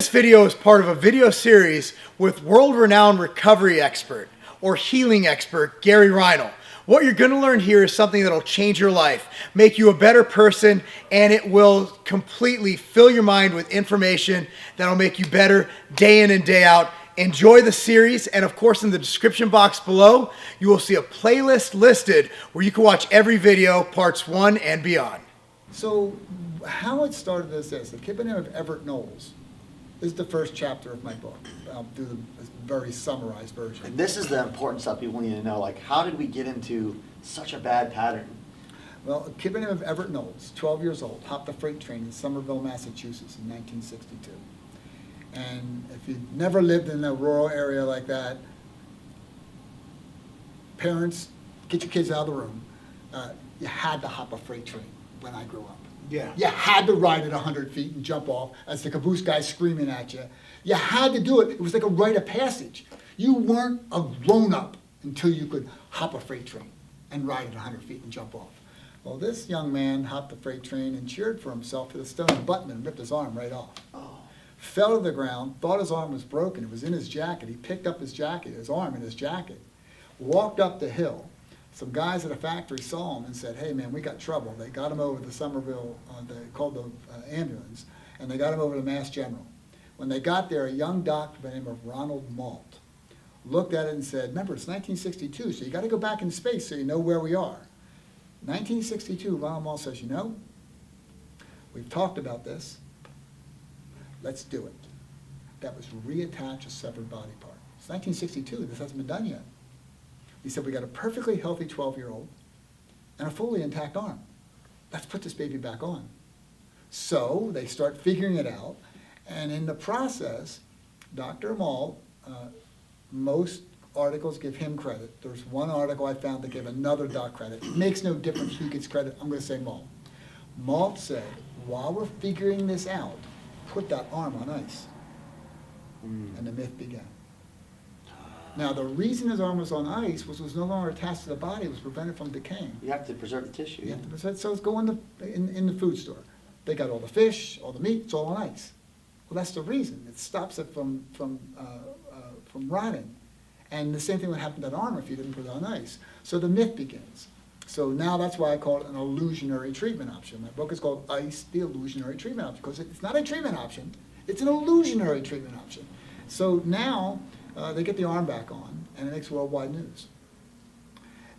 This video is part of a video series with world-renowned recovery expert or healing expert Gary Ronald. What you're going to learn here is something that will change your life, make you a better person, and it will completely fill your mind with information that will make you better day in and day out. Enjoy the series, and of course in the description box below, you will see a playlist listed where you can watch every video, parts 1 and beyond. So how it started is this. The kid by the name of Everett Knowles. This is the first chapter of my book. I'll do the very summarized version. And this is the important stuff people need to know. Like, how did we get into such a bad pattern? Well, a kid by the name of Everett Knowles, 12 years old, hopped a freight train in Somerville, Massachusetts in 1962. And if you've never lived in a rural area like that, parents, get your kids out of the room. You had to hop a freight train when I grew up. Yeah. You had to ride at 100 feet and jump off as the caboose guy's screaming at you. You had to do it. It was like a rite of passage. You weren't a grown-up until you could hop a freight train and ride at 100 feet and jump off. Well, this young man hopped the freight train and cheered for himself with a stone button and ripped his arm right off. Oh. Fell to the ground, thought his arm was broken. It was in his jacket. He picked up his jacket, his arm in his jacket, walked up the hill. Some guys at a factory saw him and said, hey man, we got trouble. They got him over to Somerville, they called the ambulance, and they got him over to Mass General. When they got there, a young doctor by the name of Ronald Malt looked at it and said, remember, it's 1962, so you got to go back in space so you know where we are. 1962, Ronald Malt says, you know, we've talked about this. Let's do it. That was reattach a severed body part. It's 1962. This hasn't been done yet. He said, we got a perfectly healthy 12-year-old and a fully intact arm. Let's put this baby back on. So they start figuring it out. And in the process, Dr. Malt, most articles give him credit. There's one article I found that gave another doc credit. It makes no difference who gets credit. I'm going to say Malt. Malt said, while we're figuring this out, put that arm on ice. And the myth began. Now, the reason his arm was on ice was no longer attached to the body. It was prevented from decaying. You have to preserve the tissue. You have to preserve, so it's going in the food store. They got all the fish, all the meat, it's all on ice. Well, that's the reason. It stops it from rotting. And the same thing would happen to that arm if you didn't put it on ice. So the myth begins. So now that's why I call it an illusionary treatment option. My book is called ICE, the illusionary treatment option, because it's not a treatment option. It's an illusionary treatment option. So now they get the arm back on, and it makes worldwide news.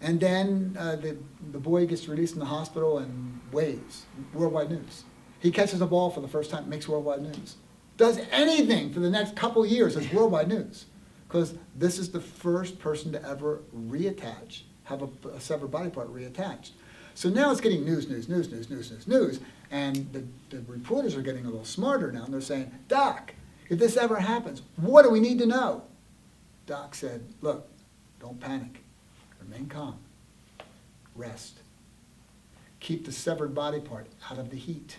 And then the boy gets released from the hospital and waves, worldwide news. He catches a ball for the first time, makes worldwide news. Does anything for the next couple of years, it's worldwide news. Because this is the first person to ever reattach, have a severed body part reattached. So now it's getting news, and the reporters are getting a little smarter now, and they're saying, Doc, if this ever happens, what do we need to know? Doc said, look, don't panic. Remain calm. Rest. Keep the severed body part out of the heat.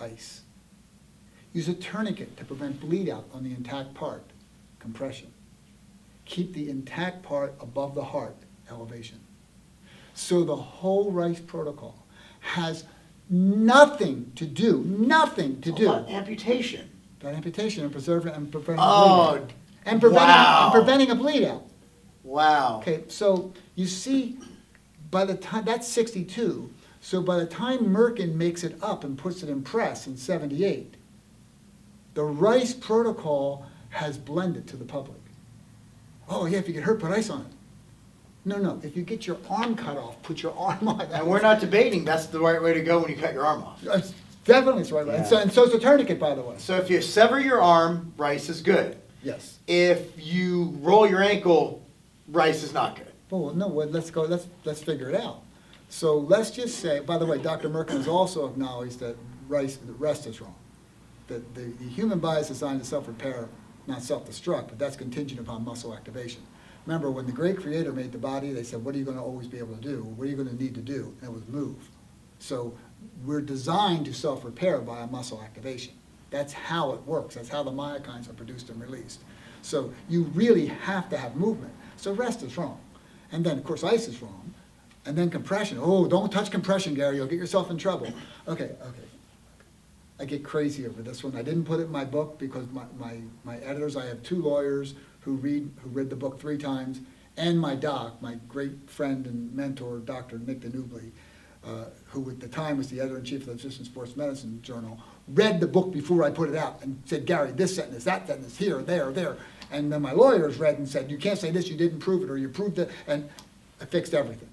Ice. Use a tourniquet to prevent bleed out on the intact part. Compression. Keep the intact part above the heart. Elevation. So the whole R.I.C.E protocol has nothing to do About amputation. about amputation and preserving and preventing Oh, bleed out. And preventing a bleed out. Wow. Okay, so you see, by the time, that's 62, so by the time Mirkin makes it up and puts it in press in 78, the R.I.C.E protocol has blended to the public. Oh yeah, if you get hurt, put ice on it. No, if you get your arm cut off, put your arm on it. And we're not debating that's the right way to go when you cut your arm off. Definitely it's the right way. Yeah. And so is a tourniquet, by the way. So if you sever your arm, R.I.C.E is good. Yes. If you roll your ankle, R.I.C.E is not good. Well, no, let's figure it out. So let's just say, by the way, Dr. Mirkin has also acknowledged that the rest is wrong. That the human body is designed to self-repair, not self-destruct, but that's contingent upon muscle activation. Remember, when the great creator made the body, they said, what are you going to always be able to do? What are you going to need to do? And it was move. So we're designed to self-repair by a muscle activation. That's how it works. That's how the myokines are produced and released. So you really have to have movement. So rest is wrong. And then, of course, ice is wrong. And then compression. Oh, don't touch compression, Gary. You'll get yourself in trouble. Okay. I get crazy over this one. I didn't put it in my book because my editors, I have 2 lawyers who read the book 3 times, and my doc, my great friend and mentor, Dr. Nick Danubli, who at the time was the editor-in-chief of the Disuse Sports Medicine Journal, read the book before I put it out and said, Gary, this sentence, that sentence, here, there. And then my lawyers read and said, you can't say this, you didn't prove it, or you proved it, and I fixed everything.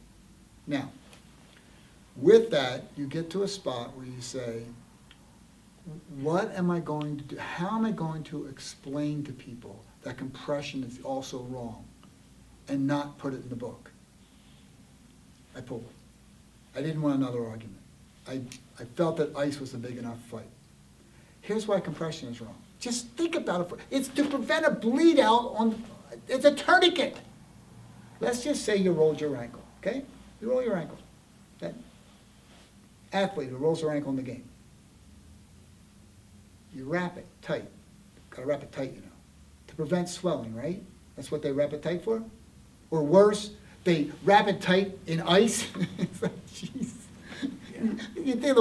Now, with that, you get to a spot where you say, what am I going to do? How am I going to explain to people that compression is also wrong and not put it in the book? I pulled it. I didn't want another argument. I felt that ice was a big enough fight. Here's why compression is wrong. Just think about it. It's to prevent a bleed out it's a tourniquet. Let's just say you rolled your ankle, okay? You roll your ankle. That athlete who rolls their ankle in the game. You wrap it tight. Gotta wrap it tight, to prevent swelling, right? That's what they wrap it tight for? Or worse, they wrap it tight in ice. It's like, jeez. You think,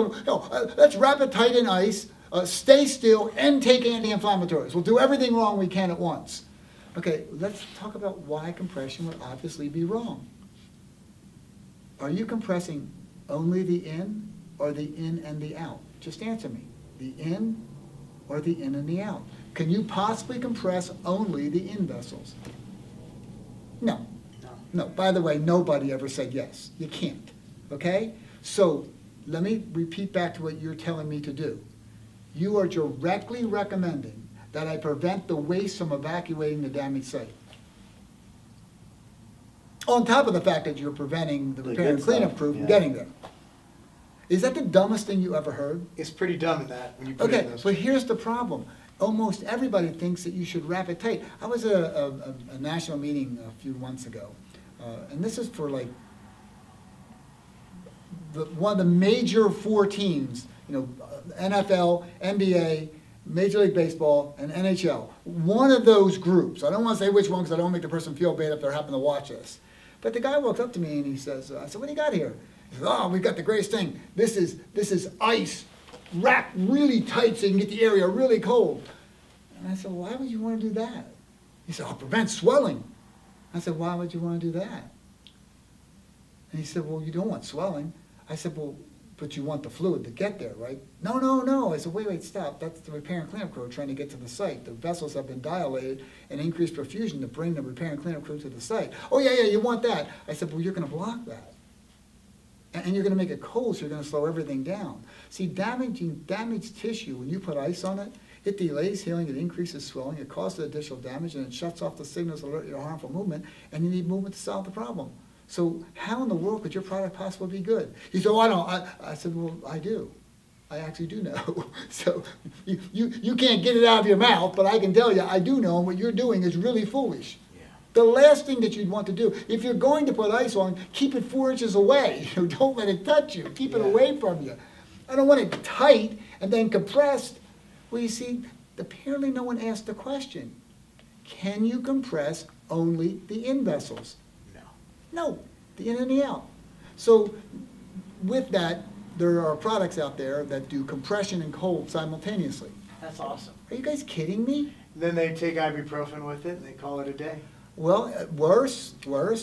let's wrap it tight in ice, stay still, and take anti-inflammatories. We'll do everything wrong we can at once. Okay, let's talk about why compression would obviously be wrong. Are you compressing only the in or the in and the out? Just answer me. The in or the in and the out? Can you possibly compress only the in vessels? No. No. By the way, nobody ever said yes. You can't. Okay? So let me repeat back to what you're telling me to do. You are directly recommending that I prevent the waste from evacuating the damaged site. On top of the fact that you're preventing the repair and cleanup crew from getting there. Is that the dumbest thing you ever heard? It's pretty dumb in that when you put it in Okay, those. but here's the problem. Almost everybody thinks that you should wrap it tight. I was at a national meeting a few months ago, and this is for like one of the major 4 teams, NFL, NBA, Major League Baseball, and NHL. One of those groups. I don't want to say which one because I don't want to make the person feel bad if they're happening to watch this. But the guy walks up to me and he says, I said, what do you got here? He says, oh, we've got the greatest thing. This is ice wrapped really tight so you can get the area really cold. And I said, why would you want to do that? He said, oh, prevent swelling. I said, why would you want to do that? And he said, well, you don't want swelling. I said, well, but you want the fluid to get there, right? No. I said, wait, stop. That's the repair and cleanup crew trying to get to the site. The vessels have been dilated and increased perfusion to bring the repair and cleanup crew to the site. Oh, yeah, you want that. I said, well, you're going to block that. And you're going to make it cold, so you're going to slow everything down. See, damaged tissue, when you put ice on it, it delays healing, it increases swelling, it causes additional damage, and it shuts off the signals that alert you to harmful movement, and you need movement to solve the problem. So how in the world could your product possibly be good? He said, well, I said, well, I do. I actually do know. So you can't get it out of your mouth, but I can tell you, I do know, and what you're doing is really foolish. Yeah. The last thing that you'd want to do, if you're going to put ice on, keep it 4 inches away. Don't let it touch you. Keep it away from you. I don't want it tight and then compressed. Well, you see, apparently no one asked the question. Can you compress only the in vessels? No, the in and the out. So with that, there are products out there that do compression and cold simultaneously. That's awesome. Are you guys kidding me? Then they take ibuprofen with it and they call it a day. Well, worse,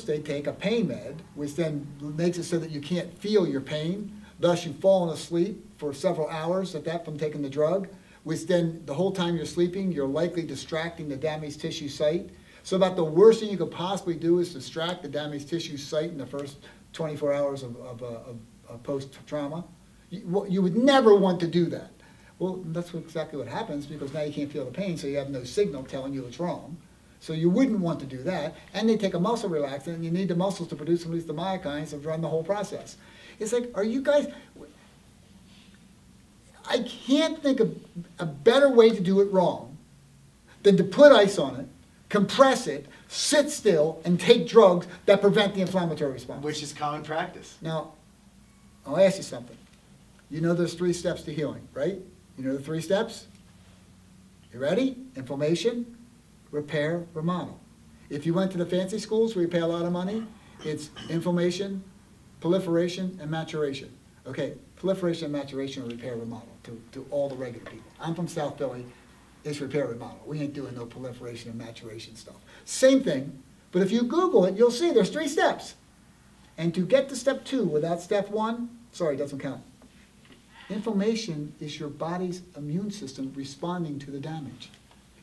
they take a pain med, which then makes it so that you can't feel your pain. Thus, you've fallen asleep for several hours from taking the drug, which then the whole time you're sleeping, you're likely distracting the damaged tissue site. So about the worst thing you could possibly do is distract the damaged tissue site in the first 24 hours of post-trauma. You would never want to do that. Well, that's exactly what happens because now you can't feel the pain, so you have no signal telling you it's wrong. So you wouldn't want to do that. And they take a muscle relaxant, and you need the muscles to produce at least the myokines to run the whole process. It's like, are you guys... I can't think of a better way to do it wrong than to put ice on it, compress it, sit still, and take drugs that prevent the inflammatory response. Which is common practice. Now, I'll ask you something. You know there's 3 steps to healing, right? You know the 3 steps? You ready? Inflammation, repair, remodel. If you went to the fancy schools where you pay a lot of money, it's inflammation, proliferation, and maturation. Okay, proliferation and maturation or repair remodel to all the regular people. I'm from South Philly, it's repair remodel. We ain't doing no proliferation and maturation stuff. Same thing, but if you Google it, you'll see there's 3 steps. And to get to step 2 without step 1, sorry, doesn't count. Inflammation is your body's immune system responding to the damage.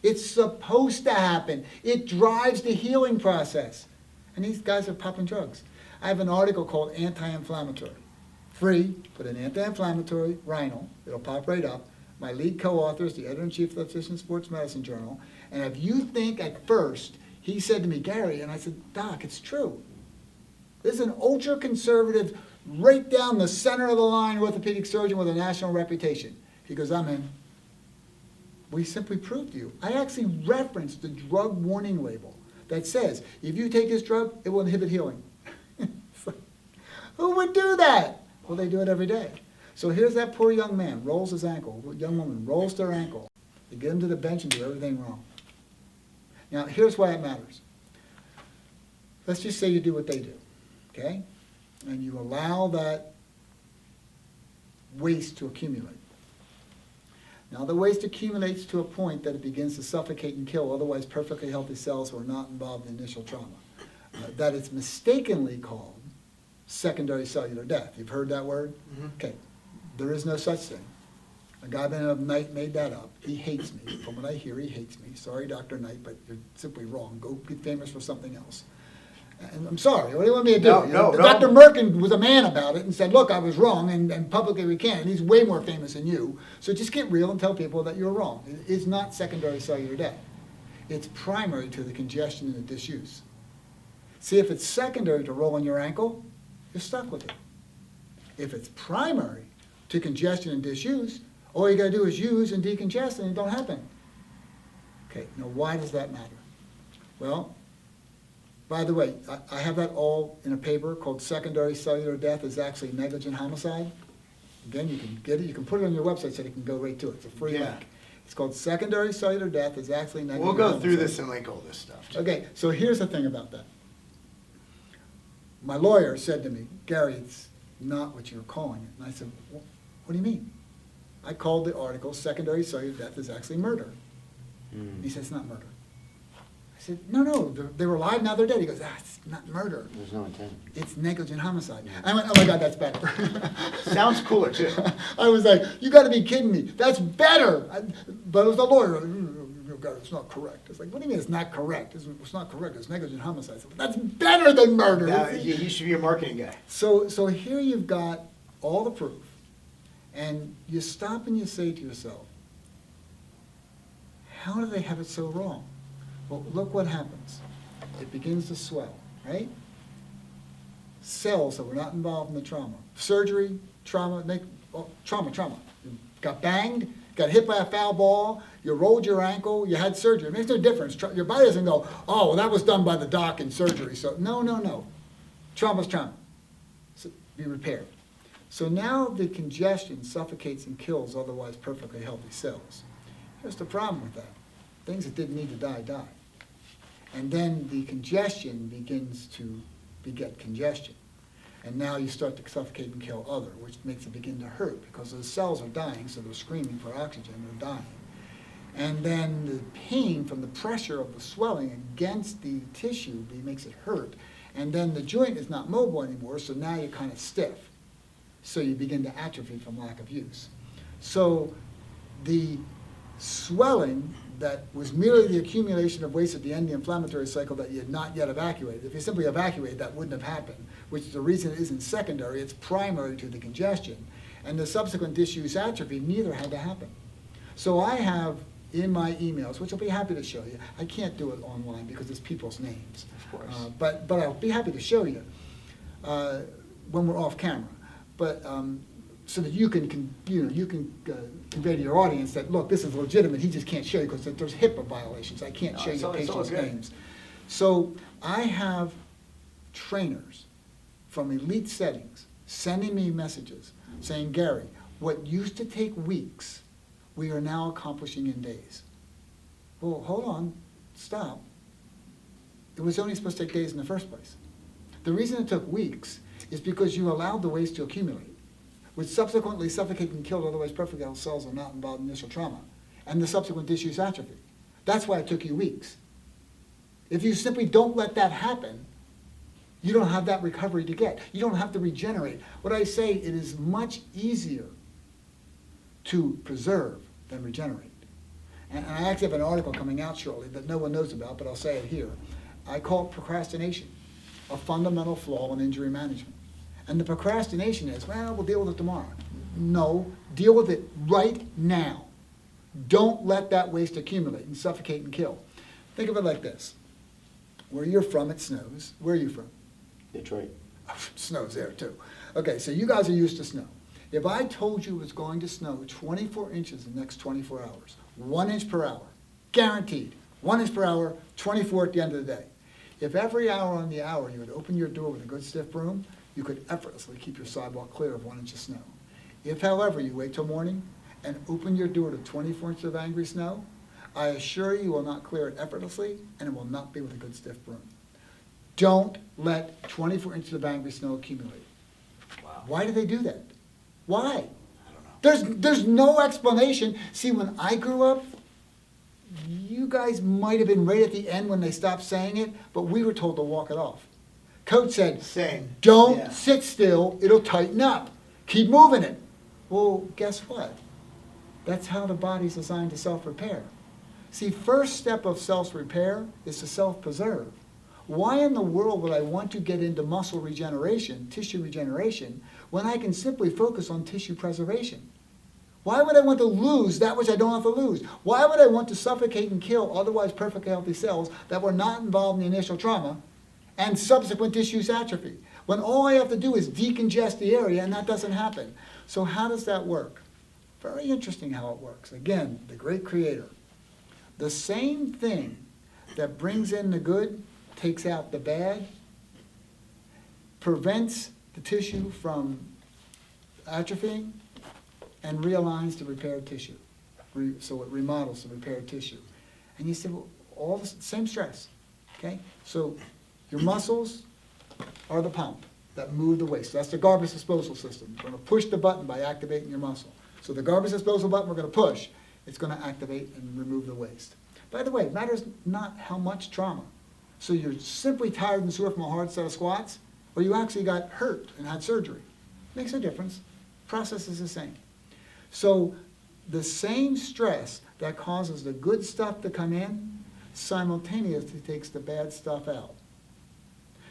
It's supposed to happen. It drives the healing process. And these guys are popping drugs. I have an article called Anti-Inflammatory. Free, put in Anti-Inflammatory, R.I.C.E, it'll pop right up. My lead co-author is the editor-in-chief of the Physician Sports Medicine Journal. And if you think at first, he said to me, Gary, and I said, Doc, it's true. This is an ultra-conservative, right down the center of the line orthopedic surgeon with a national reputation. He goes, I'm in. We simply proved to you. I actually referenced the drug warning label that says, if you take this drug, it will inhibit healing. It's like, who would do that? Well, they do it every day. So here's that poor young man, rolls his ankle, young woman rolls their ankle. They get him to the bench and do everything wrong. Now, here's why it matters. Let's just say you do what they do, okay? And you allow that waste to accumulate. Now, the waste accumulates to a point that it begins to suffocate and kill otherwise perfectly healthy cells who are not involved in initial trauma. That it's mistakenly called secondary cellular death. You've heard that word? Mm-hmm. Okay. There is no such thing. A guy by the name of Knight made that up. He hates me. From what I hear, he hates me. Sorry, Dr. Knight, but you're simply wrong. Go get famous for something else. And I'm sorry. What do you want me to do? No. Dr. Mirkin was a man about it and said, look, I was wrong, and publicly recanted. He's way more famous than you. So just get real and tell people that you're wrong. It's not secondary cellular death. It's primary to the congestion and the disuse. See, if it's secondary to rolling your ankle, you're stuck with it. If it's primary to congestion and disuse, all you got to do is use and decongest and it don't happen. Okay, now why does that matter? Well, by the way, I have that all in a paper called Secondary Cellular Death is Actually Negligent Homicide. Again, you can get it. You can put it on your website so you can go right to it. It's a free link. It's called Secondary Cellular Death is Actually Negligent Homicide. We'll go through this and link all this stuff. Okay, so here's the thing about that. My lawyer said to me, Gary, it's not what you're calling it. And I said, what do you mean? I called the article, Secondary Cellular Death is Actually Murder. He said, it's not murder. I said, no, they were alive, now they're dead. He goes, it's not murder. There's no intent. It's negligent homicide. I went, oh my God, that's better. Sounds cooler, too. I was like, you got to be kidding me. That's better. But it was the lawyer. God, it's not correct. It's like, what do you mean it's not correct? It's not correct. It's negligent homicide. Said, that's better than murder. Now, he should be a marketing guy. So here you've got all the proof, and you stop and you say to yourself, how do they have it so wrong? Well, look what happens. It begins to swell, right? Cells that were not involved in the trauma. Surgery, trauma. You got banged, got hit by a foul ball, you rolled your ankle, you had surgery. It makes no difference. Your body doesn't go, oh, well, that was done by the doc in surgery. So no. Trauma's trauma. So be repaired. So now the congestion suffocates and kills otherwise perfectly healthy cells. Here's the problem with that. Things that didn't need to die, die. And then the congestion begins to beget congestion. And now you start to suffocate and kill other, which makes it begin to hurt because those cells are dying, so they're screaming for oxygen, they're dying. And then the pain from the pressure of the swelling against the tissue makes it hurt. And then the joint is not mobile anymore, so now you're kind of stiff. So you begin to atrophy from lack of use. So the swelling that was merely the accumulation of waste at the end of the inflammatory cycle that you had not yet evacuated. If you simply evacuated, that wouldn't have happened, which is the reason it isn't secondary, it's primary to the congestion. And the subsequent disuse atrophy, neither had to happen. So I have in my emails, which I'll be happy to show you. I can't do it online because it's people's names. Of course. But I'll be happy to show you when we're off camera. But so that you can convey to your audience that, look, this is legitimate. He just can't show you because there's HIPAA violations. I can't show you patients' names. So I have trainers from elite settings sending me messages saying, Gary, what used to take weeks, we are now accomplishing in days. Well, hold on, stop. It was only supposed to take days in the first place. The reason it took weeks is because you allowed the waste to accumulate. which subsequently suffocate and kill otherwise perfect healthy cells are not involved in initial trauma, and the subsequent disuse atrophy. That's why it took you weeks. If you simply don't let that happen, you don't have that recovery to get. You don't have to regenerate. What I say, it is much easier to preserve than regenerate. And I actually have an article coming out shortly that no one knows about, but I'll say it here. I call it procrastination, a fundamental flaw in injury management. And the procrastination is, well, we'll deal with it tomorrow. No, deal with it right now. Don't let that waste accumulate and suffocate and kill. Think of it like this. Where you're from, it snows. Where are you from? Detroit. Snows there too. Okay, so you guys are used to snow. If I told you it was going to snow 24 inches in the next 24 hours, 1 inch per hour, guaranteed, 1 inch per hour, 24 at the end of the day. If every hour on the hour you would open your door with a good stiff broom, you could effortlessly keep your sidewalk clear of 1 inch of snow. If, however, you wait till morning and open your door to 24 inches of angry snow, I assure you will not clear it effortlessly, and it will not be with a good stiff broom. Don't let 24 inches of angry snow accumulate. Wow. Why do they do that? Why? I don't know. There's no explanation. See, when I grew up, you guys might have been right at the end when they stopped saying it, but we were told to walk it off. Coach said, Same. don't Yeah. sit still, it'll tighten up. Keep moving it. Well, guess what? That's how the body's designed to self-repair. See, first step of self-repair is to self-preserve. Why in the world would I want to get into muscle regeneration, tissue regeneration, when I can simply focus on tissue preservation? Why would I want to lose that which I don't have to lose? Why would I want to suffocate and kill otherwise perfectly healthy cells that were not involved in the initial trauma and subsequent disuse atrophy, when all I have to do is decongest the area, and that doesn't happen? So how does that work? Very interesting how it works. Again, the great creator. The same thing that brings in the good, takes out the bad, prevents the tissue from atrophying, and realigns the repaired tissue. So it remodels the repaired tissue. And you say, well, all the same stress, okay? So your muscles are the pump that move the waste. That's the garbage disposal system. We're going to push the button by activating your muscle. So the garbage disposal button we're going to push, it's going to activate and remove the waste. By the way, it matters not how much trauma. So you're simply tired and sore from a hard set of squats, or you actually got hurt and had surgery. Makes a difference. Process is the same. So the same stress that causes the good stuff to come in simultaneously takes the bad stuff out.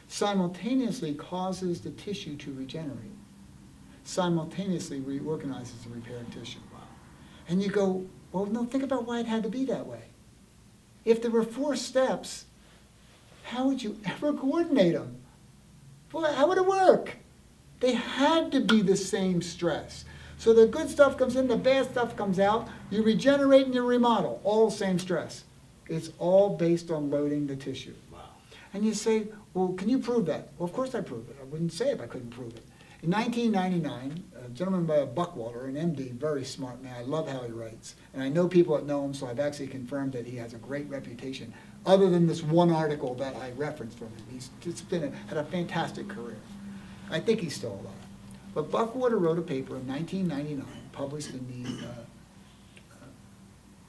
Simultaneously causes the tissue to regenerate. Simultaneously reorganizes the repaired tissue. And you go, well, no, think about why it had to be that way. If there were 4 steps, how would you ever coordinate them? Well, how would it work? They had to be the same stress. So the good stuff comes in, the bad stuff comes out, you regenerate and you remodel, all the same stress. It's all based on loading the tissue. Wow. And you say, well, can you prove that? Well, of course I prove it. I wouldn't say if I couldn't prove it. In 1999, a gentleman by Buckwater, an MD, very smart man, I love how he writes. And I know people that know him, so I've actually confirmed that he has a great reputation, other than this one article that I referenced from him. He's just had a fantastic career. I think he's still alive. But Buckwater wrote a paper in 1999, published in the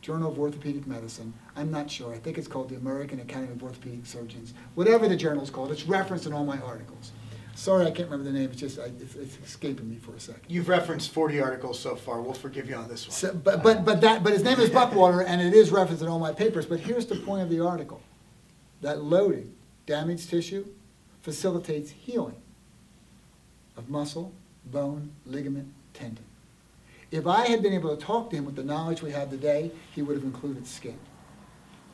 Journal of Orthopedic Medicine. I'm not sure. I think it's called the American Academy of Orthopedic Surgeons. Whatever the journal's called, it's referenced in all my articles. Sorry, I can't remember the name. It's just it's escaping me for a second. You've referenced 40 articles so far. We'll forgive you on this one. So, but his name is Buckwater, and it is referenced in all my papers. But here's the point of the article: that loading damaged tissue facilitates healing of muscle, bone, ligament, tendon. If I had been able to talk to him with the knowledge we have today, he would have included skin.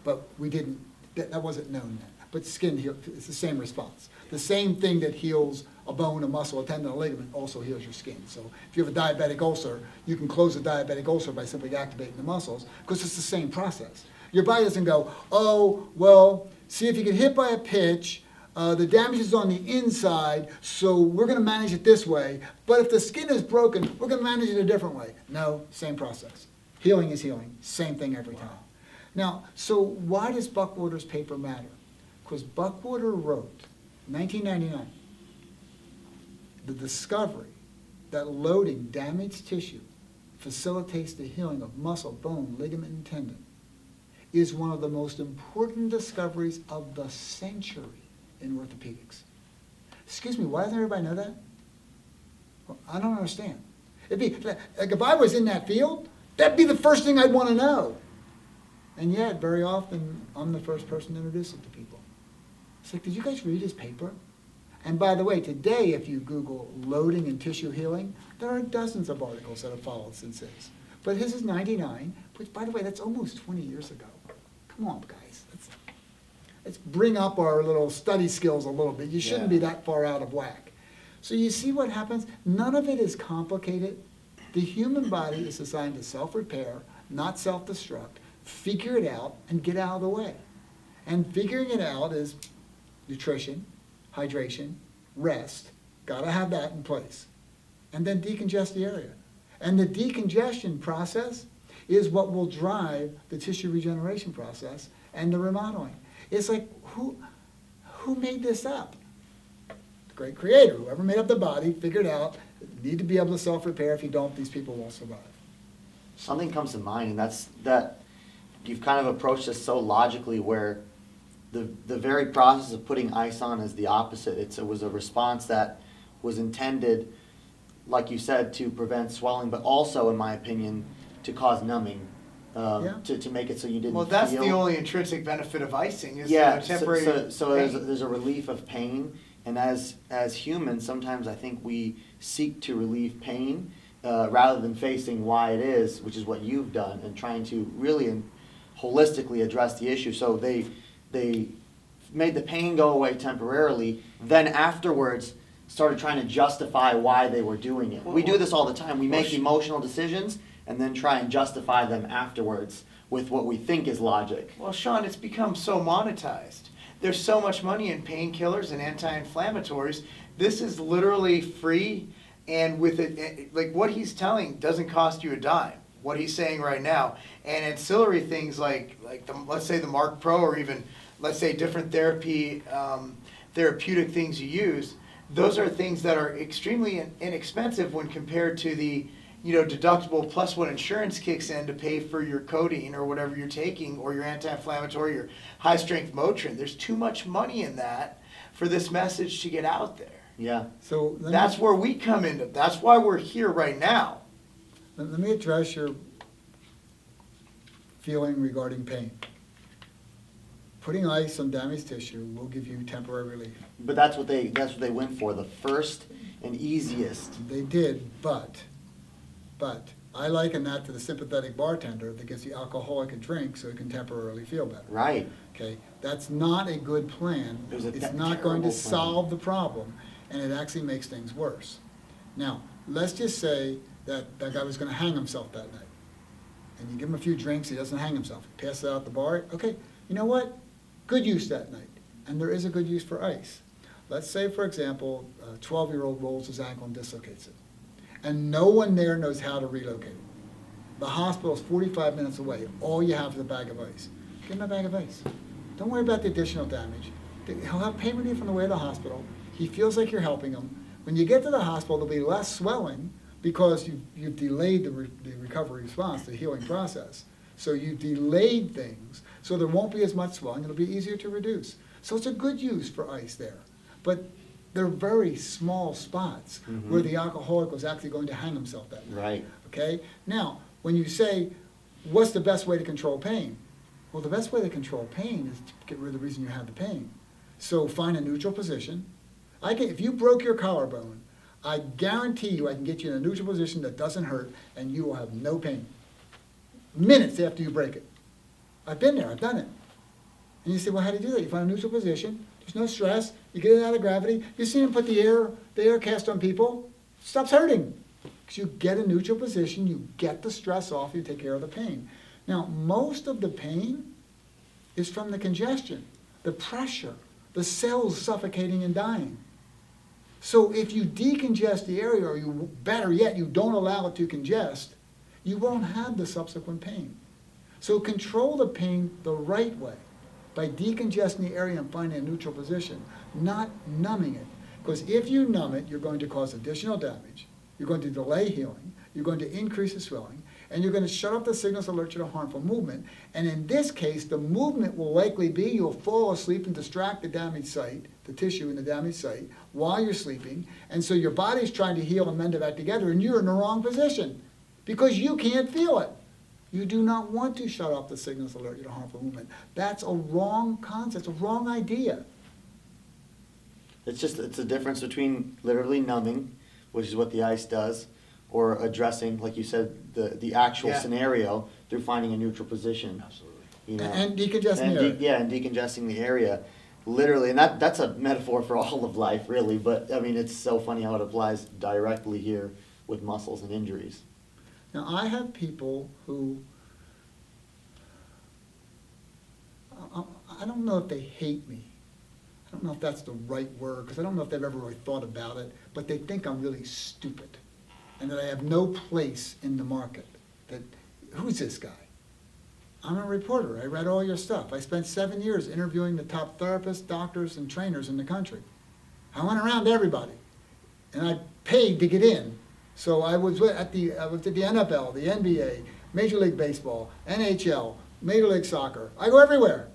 But we didn't. That wasn't known then. But skin heal, it's the same response. The same thing that heals a bone, a muscle, a tendon, a ligament also heals your skin. So if you have a diabetic ulcer, you can close a diabetic ulcer by simply activating the muscles, because it's the same process. Your body doesn't go, oh, well, see, if you get hit by a pitch, the damage is on the inside, so we're going to manage it this way. But if the skin is broken, we're going to manage it a different way. No, same process. Healing is healing. Same thing every time. Now, so why does Buckwater's paper matter? Because Buckwater wrote, 1999, the discovery that loading damaged tissue facilitates the healing of muscle, bone, ligament, and tendon is one of the most important discoveries of the century in orthopedics. Excuse me, why doesn't everybody know that? Well, I don't understand. It'd be, like if I was in that field, that'd be the first thing I'd want to know. And yet, very often, I'm the first person to introduce it to people. It's like, did you guys read his paper? And by the way, today, if you Google loading and tissue healing, there are dozens of articles that have followed since his. But his is 99, which, by the way, that's almost 20 years ago. Come on, guys. Let's bring up our little study skills a little bit. You shouldn't be that far out of whack. So you see what happens? None of it is complicated. The human body is designed to self-repair, not self-destruct. Figure it out and get out of the way. And figuring it out is nutrition, hydration, rest. Got to have that in place. And then decongest the area. And the decongestion process is what will drive the tissue regeneration process and the remodeling. It's like, who made this up? The great creator. Whoever made up the body figured out you need to be able to self-repair. If you don't, these people won't survive. Something comes to mind, and that's that you've kind of approached this so logically, where the very process of putting ice on is the opposite. It was a response that was intended, like you said, to prevent swelling, but also, in my opinion, to cause numbing, to make it so you didn't. Well, that's feel. the only intrinsic benefit of icing is So temporary. there's a relief of pain, and as humans, sometimes I think we seek to relieve pain rather than facing why it is, which is what you've done, and trying to really holistically address the issue. So they made the pain go away temporarily, then afterwards started trying to justify why they were doing it. We do this all the time. We make emotional decisions and then try and justify them afterwards with what we think is logic. Well, Sean, it's become so monetized. There's so much money in painkillers and anti-inflammatories. This is literally free, and with it, like what he's telling doesn't cost you a dime. What he's saying right now, and ancillary things like let's say the Mark Pro, or even let's say different therapeutic things you use. Those are things that are extremely inexpensive when compared to the deductible plus what insurance kicks in to pay for your codeine or whatever you're taking, or your anti-inflammatory or high strength Motrin. There's too much money in that for this message to get out there. Yeah. So that's where we come into. That's why we're here right now. Let me address your feeling regarding pain. Putting ice on damaged tissue will give you temporary relief. But that's what they went for, the first and easiest. They did, but I liken that to the sympathetic bartender that gets the alcoholic a drink so he can temporarily feel better. Right. Okay, that's not a good plan. It's not going to solve the problem, and it actually makes things worse. Now, let's just say that guy was going to hang himself that night. And you give him a few drinks, he doesn't hang himself. He passes out at the bar. Okay, you know what? Good use that night. And there is a good use for ice. Let's say, for example, a 12-year-old rolls his ankle and dislocates it. And no one there knows how to relocate it. The hospital is 45 minutes away. All you have is a bag of ice. Give him a bag of ice. Don't worry about the additional damage. He'll have pain relief on the way to the hospital. He feels like you're helping him. When you get to the hospital, there'll be less swelling because you've delayed the recovery response, the healing process. So you've delayed things, so there won't be as much swelling. It'll be easier to reduce. So it's a good use for ice there. But they're very small spots where the alcoholic was actually going to hang himself that night. Right. Okay? Now, when you say, what's the best way to control pain? Well, the best way to control pain is to get rid of the reason you have the pain. So find a neutral position. If you broke your collarbone, I guarantee you I can get you in a neutral position that doesn't hurt, and you will have no pain. Minutes after you break it. I've been there, I've done it. And you say, well, how do you do that? You find a neutral position, there's no stress, you get it out of gravity, you see them put the air cast on people, it stops hurting. Because you get a neutral position, you get the stress off, you take care of the pain. Now, most of the pain is from the congestion, the pressure, the cells suffocating and dying. So if you decongest the area, or better yet, you don't allow it to congest, you won't have the subsequent pain. So control the pain the right way by decongesting the area and finding a neutral position, not numbing it. Because if you numb it, you're going to cause additional damage. you're going to delay healing, you're going to increase the swelling, and you're going to shut off the signals that alert you to harmful movement. And in this case, the movement will likely be you'll fall asleep and distract the damaged site, the tissue in the damaged site, while you're sleeping. And so your body's trying to heal and mend it back together, and you're in the wrong position because you can't feel it. You do not want to shut off the signals that alert you to harmful movement. That's a wrong concept, a wrong idea. It's a difference between literally numbing, which is what the ice does, or addressing, like you said, the actual scenario through finding a neutral position. Absolutely. You know? And decongesting the area. And decongesting the area. Literally, and that's a metaphor for all of life, really, but I mean, it's so funny how it applies directly here with muscles and injuries. Now, I have people who, I don't know if they hate me. I don't know if that's the right word, because I don't know if they've ever really thought about it, but they think I'm really stupid and that I have no place in the market. That, who's this guy? I'm a reporter. I read all your stuff. I spent 7 years interviewing the top therapists, doctors, and trainers in the country. I went around to everybody, and I paid to get in. So I was at the NFL, the NBA, Major League Baseball, NHL, Major League Soccer. I go everywhere.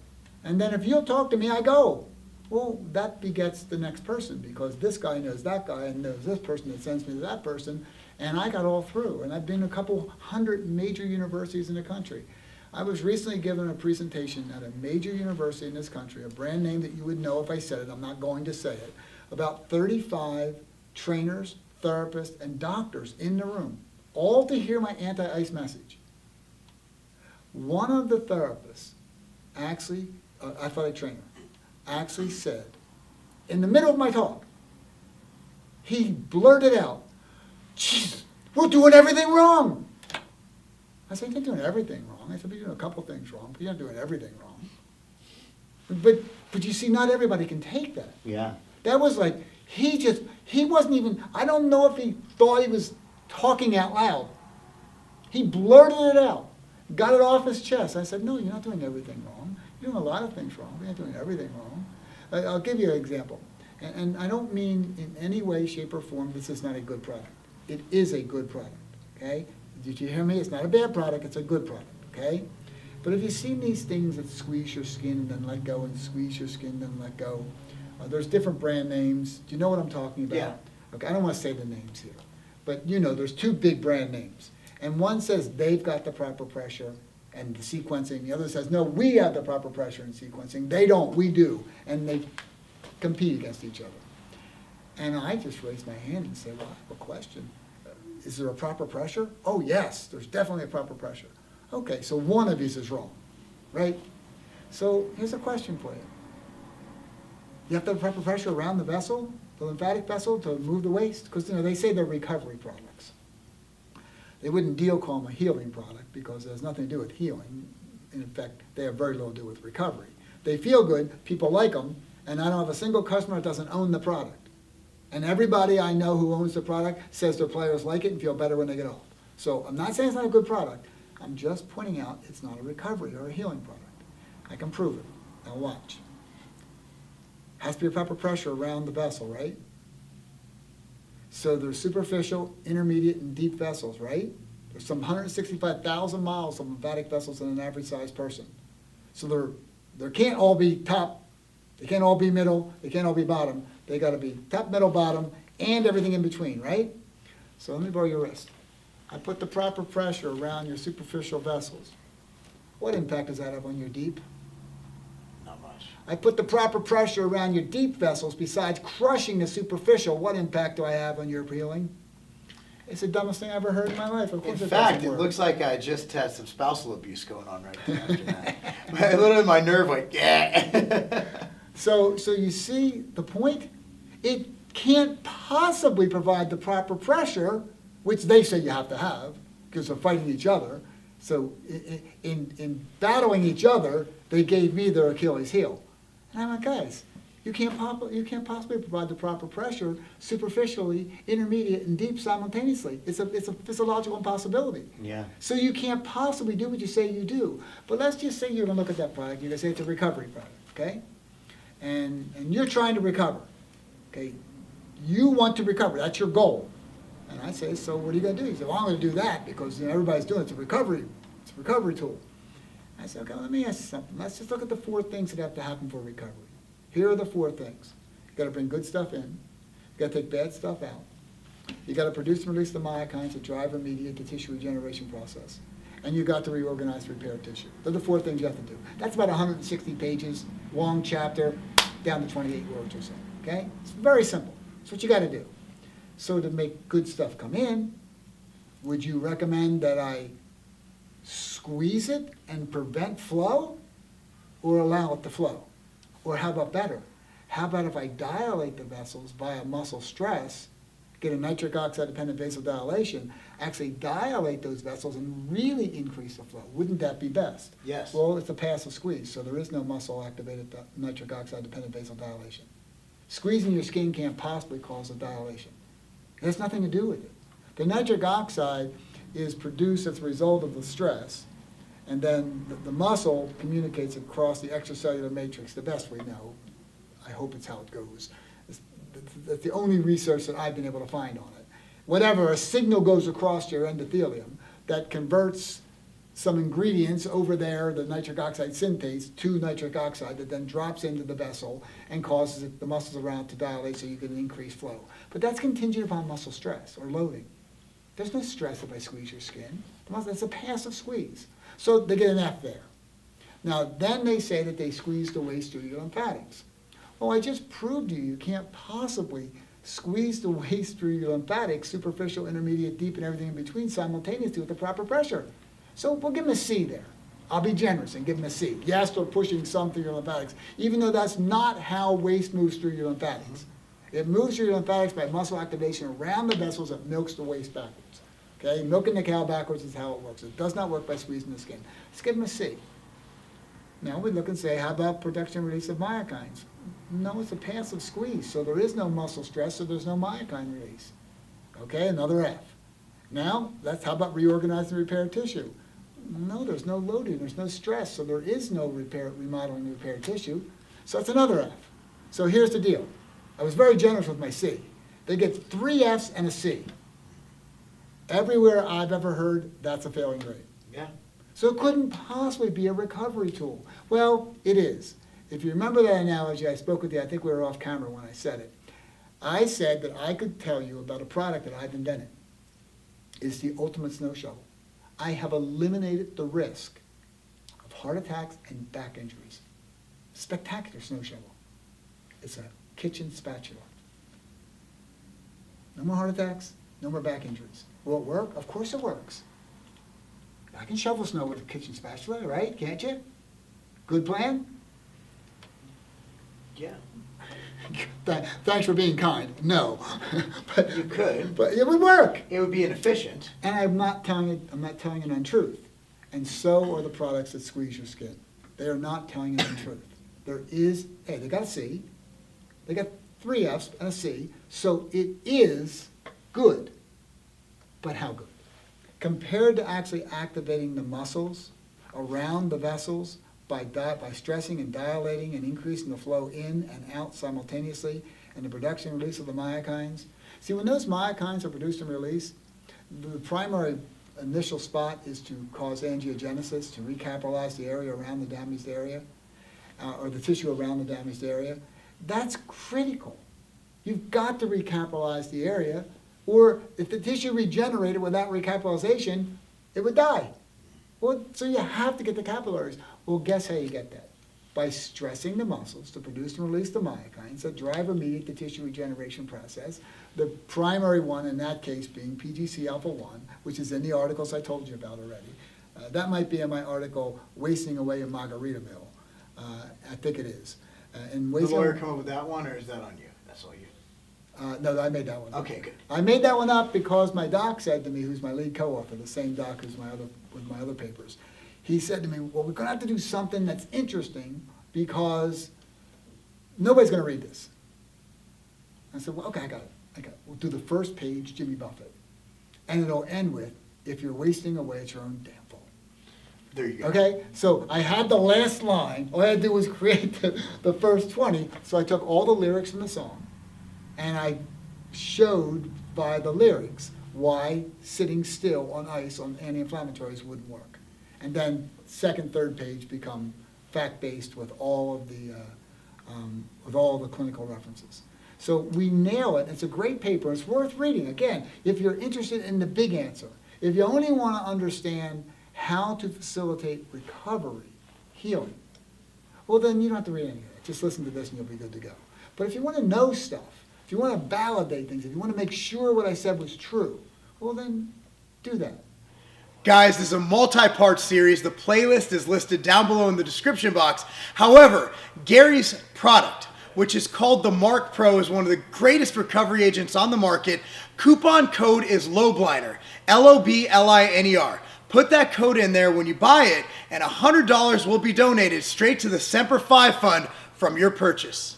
And then if you'll talk to me, I go. Well, that begets the next person, because this guy knows that guy and knows this person that sends me to that person. And I got all through. And I've been to a couple hundred major universities in the country. I was recently given a presentation at a major university in this country, a brand name that you would know if I said it. I'm not going to say it. About 35 trainers, therapists, and doctors in the room, all to hear my anti-ice message. One of the therapists, actually, athletic trainer, actually said, in the middle of my talk, he blurted out, "Jesus, we're doing everything wrong." I said, "You're not doing everything wrong." I said, "You're doing a couple things wrong, but you're not doing everything wrong." But you see, not everybody can take that. Yeah. That was like, he wasn't even, I don't know if he thought he was talking out loud. He blurted it out, got it off his chest. I said, "No, you're not doing everything wrong. You're doing a lot of things wrong, but you're not doing everything wrong." I'll give you an example. And I don't mean in any way, shape, or form this is not a good product. It is a good product, okay? Did you hear me? It's not a bad product, it's a good product, okay? But have you seen these things that squeeze your skin and then let go, and squeeze your skin and then let go? There's different brand names. Do you know what I'm talking about? Yeah. Okay, I don't want to say the names here. But you know, there's two big brand names. And one says they've got the proper pressure and the sequencing. The other says, no, we have the proper pressure and sequencing. They don't, we do. And they compete against each other. And I just raised my hand and said, well, I have a question. Is there a proper pressure? Oh, yes, there's definitely a proper pressure. Okay, so one of these is wrong, right? So here's a question for you. You have to have proper pressure around the vessel, the lymphatic vessel, to move the waste? Because, you know, they say they're recovery products. They wouldn't call them a healing product because it has nothing to do with healing. In fact, they have very little to do with recovery. They feel good, people like them, and I don't have a single customer that doesn't own the product. And everybody I know who owns the product says their players like it and feel better when they get off. So I'm not saying it's not a good product. I'm just pointing out it's not a recovery or a healing product. I can prove it. Now watch. Has to be a proper pressure around the vessel, right? So there's superficial, intermediate, and deep vessels, right? There's some 165,000 miles of lymphatic vessels in an average-sized person. So there can't all be top, they can't all be middle, they can't all be bottom. They got to be top, middle, bottom, and everything in between, right? So let me borrow your wrist. I put the proper pressure around your superficial vessels. What impact does that have on your deep? Not much. I put the proper pressure around your deep vessels. Besides crushing the superficial, what impact do I have on your healing? It's the dumbest thing I ever heard in my life. Of course In fact, it looks like I just had some spousal abuse going on right there after that. Literally my nerve went, yeah. So you see the point? It can't possibly provide the proper pressure, which they say you have to have, because they're fighting each other. So in battling each other, they gave me their Achilles heel. And I'm like, guys, you can't possibly provide the proper pressure superficially, intermediate, and deep simultaneously. It's a physiological impossibility. Yeah. So you can't possibly do what you say you do. But let's just say you're going to look at that product. You're going to say it's a recovery product, okay? And you're trying to recover, okay? You want to recover. That's your goal. And I say, so what are you going to do? He said, well, I'm going to do that because everybody's doing it. It's a recovery tool. I said, okay, let me ask you something. Let's just look at the 4 things that have to happen for recovery. Here are the 4 things. You got to bring good stuff in. You got to take bad stuff out. You got to produce and release the myokines that drive or mediate the tissue regeneration process. And you got to reorganize and repair tissue. Those are the 4 things you have to do. That's about 160 pages, long chapter, down to 28 words or so. Okay? It's very simple. That's what you got to do. So to make good stuff come in, would you recommend that I squeeze it and prevent flow, or allow it to flow? Or how about better? How about if I dilate the vessels via muscle stress, get a nitric oxide dependent vasodilation, actually dilate those vessels and really increase the flow? Wouldn't that be best? Yes. Well, it's a passive squeeze, so there is no muscle activated nitric oxide dependent vasodilation. Squeezing your skin can't possibly cause a dilation. It has nothing to do with it. The nitric oxide is produced as a result of the stress, and then the muscle communicates across the extracellular matrix the best we know. I hope it's how it goes. That's the only research that I've been able to find on it. Whatever, a signal goes across your endothelium that converts some ingredients over there, the nitric oxide synthase, to nitric oxide that then drops into the vessel and causes the muscles around to dilate so you can increase flow. But that's contingent upon muscle stress or loading. There's no stress if I squeeze your skin. It's a passive squeeze. So they get an F there. Now, then they say that they squeeze the waste through your lymphatics. Well, I just proved to you can't possibly squeeze the waste through your lymphatics, superficial, intermediate, deep, and everything in between simultaneously with the proper pressure. So we'll give them a C there. I'll be generous and give them a C. Yes, they're pushing some through your lymphatics, even though that's not how waste moves through your lymphatics. It moves through your lymphatics by muscle activation around the vessels that milks the waste backwards. Okay, milking the cow backwards is how it works. It does not work by squeezing the skin. Let's give them a C. Now we look and say, how about production and release of myokines? No, it's a passive squeeze, so there is no muscle stress, so there's no myokine release. Okay, another F. Now, how about reorganize and repair tissue? No, there's no loading, there's no stress, so there is no remodeling and repair tissue. So that's another F. So here's the deal. I was very generous with my C. They get 3 Fs and a C. Everywhere I've ever heard, that's a failing grade. Yeah. So it couldn't possibly be a recovery tool. Well, it is. If you remember that analogy, I spoke with you, I think we were off camera when I said it. I said that I could tell you about a product that I've invented. It's the ultimate snow shovel. I have eliminated the risk of heart attacks and back injuries. Spectacular snow shovel. It's a kitchen spatula. No more heart attacks, no more back injuries. Will it work? Of course it works. I can shovel snow with a kitchen spatula, right? Can't you? Good plan? Yeah. Thanks for being kind. No. But You could. But it would work. It would be inefficient. And I'm not telling an untruth. And so are the products that squeeze your skin. They are not telling an untruth. There is, hey, they got a C. They got 3 Fs and a C. So it is good. But how good? Compared to actually activating the muscles around the vessels by stressing and dilating and increasing the flow in and out simultaneously, and the production and release of the myokines. See, when those myokines are produced and released, the primary initial spot is to cause angiogenesis, to recapitalize the area around the damaged area, or the tissue around the damaged area. That's critical. You've got to recapitalize the area, or if the tissue regenerated without recapitalization, it would die. Well, so you have to get the capillaries. Well, guess how you get that? By stressing the muscles to produce and release the myokines that drive or mediate the tissue regeneration process, the primary one in that case being PGC alpha 1, which is in the articles I told you about already. That might be in my article, Wasting Away in Margaritaville. I think it is. Did the lawyer come up with that one, or is that on you? That's all you. No, I made that one up. Okay, good. I made that one up because my doc said to me, who's my lead co-author, the same doc who's with my other papers, he said to me, well, we're going to have to do something that's interesting because nobody's going to read this. I said, well, okay, I got it. We'll do the first page, Jimmy Buffett. And it'll end with, if you're wasting away at your own damn fault. There you go. Okay, so I had the last line. All I had to do was create the first 20. So I took all the lyrics from the song, and I showed by the lyrics why sitting still on ice on anti-inflammatories wouldn't work. And then second, third page become fact-based with all of the clinical references. So we nail it. It's a great paper. It's worth reading. Again, if you're interested in the big answer, if you only want to understand how to facilitate recovery, healing, well, then you don't have to read any of it. Just listen to this and you'll be good to go. But if you want to know stuff, if you want to validate things, if you want to make sure what I said was true, well, then do that. Guys, this is a multi-part series. The playlist is listed down below in the description box. However, Gary's product, which is called the Mark Pro, is one of the greatest recovery agents on the market. Coupon code is LOBLINER, LOBLINER. Put that code in there when you buy it, and $100 will be donated straight to the Semper Fi Fund from your purchase.